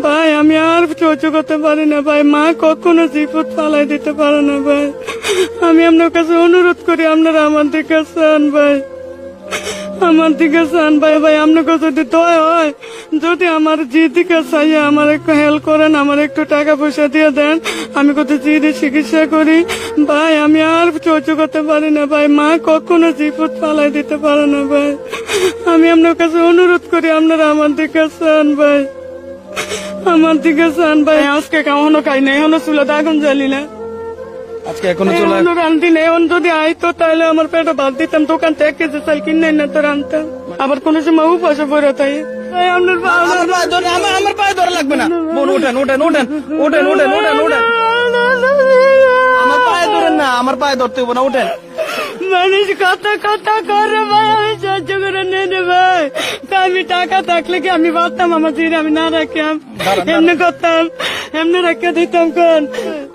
ভাই আমি আর সহ্য করতে পারি না ভাই, মা কখনো জীবত ফালাই দিতে পারে না ভাই। আমি আপনার কাছে অনুরোধ করি, আপনারা আমার দিকে চান ভাই, আমার দিকে চান ভাই। ভাই আপনাকে যদি দয়া হয়, যদি আমার দিকে চাইয়ে আমার একটু হেল্প করেন, আমার একটু টাকা পয়সা দিয়ে দেন, আমি কত জিদের চিকিৎসা করি ভাই। আমি আর সহ্য করতে পারি না ভাই, মা কখনো জীবত ফালাই দিতে পারে না ভাই। আমি আপনার কাছে অনুরোধ করি, আপনারা আমার দিকে চান ভাই, আমার দিকে চান ভাই। আজকে এখনো খাই না, এখনো চুলাতে আগুন জ্বালি না, আজকে এখনো চলে রান্তি নেই। এখন যদি আইতো তাহলে আমার পেটে ভাত দিতাম, দোকান থেকে 1 কেজি চাল কিনে না তো রান্তাম। আবার কোন সময় উপাসে পড়ে তাই আমার পায়ে ধরা লাগবে না বোন, ওঠেন ওঠেন ওঠেন ওঠেন ওঠেন ওঠেন ওঠেন, আমার পায়ে ধরেন না, আমার পায়ে ধরতে হবে না, ওঠেন। মানুষ কথা কথা করে ভাই, আমি সহ্য করে নেই ভাই। আমি টাকা থাকলে কি আমি পারতাম আমার জিরে আমি না রাখতাম, এমনি করতাম, এমনি রেখে দিতাম। কোন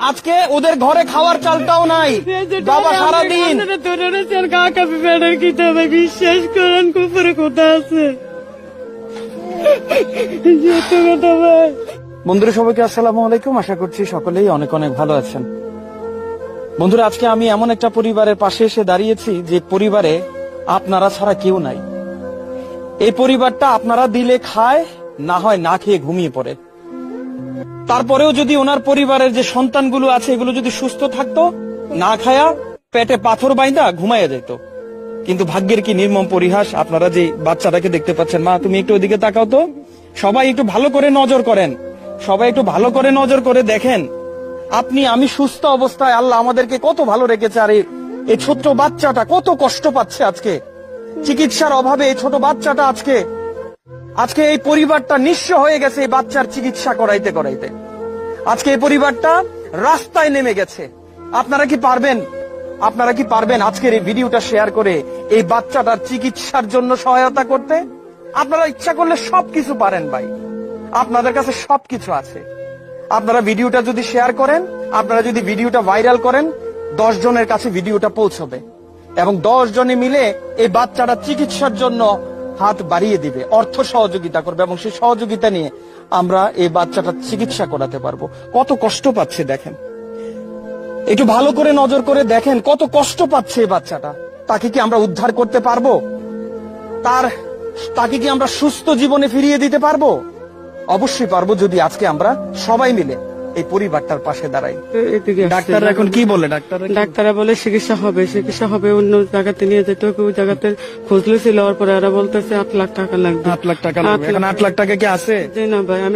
আজকে ওদের ঘরে খাওয়ার চালটাও নাই বাবা, সারাদিন ধরে রয়েছেন কাকা পেটের খিদে ভাই, বিশ্বাস করেন কুপুরে কোথা আছে যেত কথা ভাই। বন্ধুরা সবাইকে আসসালামু আলাইকুম, আশা করছি সকলেই অনেক অনেক ভালো আছেন। বন্ধুরা আজকে আমি এমন একটা পরিবারের পাশে এসে দাঁড়িয়েছি যে পরিবারে আপনারা ছাড়া কেউ নাই। এই পরিবারটা আপনারা দিলে খায়, না হয় না খেয়ে ঘুমিয়ে পড়ে। তারপরেও যদি ওনার পরিবারের যে সন্তানগুলো আছে এগুলো যদি সুস্থ থাকতো, না খায়া পেটে পাথর বাইন্দা ঘুমাইয়া যেত। কিন্তু ভাগ্যের কি নির্মম পরিহাস, আপনারা যে বাচ্চাটাকে দেখতে পাচ্ছেন। মা তুমি একটু ওদিকে তাকাও তো, সবাই একটু ভালো করে নজর করেন, সবাই একটু ভালো করে নজর করে দেখেন। আমি সুস্থ অবস্থায়, আল্লাহ আমাদেরকে কত ভালো রেখেছে, আর এই ছোট্ট বাচ্চাটা কত কষ্ট পাচ্ছে আজকে চিকিৎসার অভাবে। এই ছোট বাচ্চাটা আজকে এই পরিবারটা নিঃস্ব হয়ে গেছে এই বাচ্চার চিকিৎসা করাইতে করাইতে। আজকে এই পরিবারটা রাস্তায় নেমে গেছে। আপনারা কি পারবেন আজকের এই ভিডিওটা শেয়ার করে এই বাচ্চাটার চিকিৎসার জন্য সহায়তা করতে? আপনারা ইচ্ছা করলে সবকিছু পারেন ভাই, আপনাদের কাছে সবকিছু আছে। আপনারা ভিডিওটা যদি শেয়ার করেন, আপনারা যদি ভিডিওটা ভাইরাল করেন, 10 জনের কাছে ভিডিওটা পৌঁছবে এবং 10 জনে মিলে এই বাচ্চাটা চিকিৎসার জন্য হাত বাড়িয়ে দিবে, অর্থ সহযোগিতা করবে এবং সেই সহযোগিতা নিয়ে আমরা এই বাচ্চাটা চিকিৎসা করাতে পারবো। কত কষ্ট পাচ্ছে দেখেন, একটু ভালো করে নজর করে দেখেন কত কষ্ট পাচ্ছে এই বাচ্চাটা। তাকে কি আমরা উদ্ধার করতে পারবো? তাকে কি আমরা সুস্থ জীবনে ফিরিয়ে দিতে পারবো? অবশ্যই পারবো, যদি আজকে আমরা সবাই মিলে এই পরিবারটার পাশে দাঁড়াই। ডাক্তাররা এখন কি বলে? ডাক্তাররা বলে চিকিৎসা হবে, অন্য জায়গাতে নিয়ে যেতে হবে। ওই জায়গাতে খুঁজলে ছিল, ওর পরে এরা বলতেছে 8 লাখ টাকা লাগবে। 8 লাখ টাকা লাগবে। এখন 8 লাখ টাকা কি আছে? না ভাই, আমি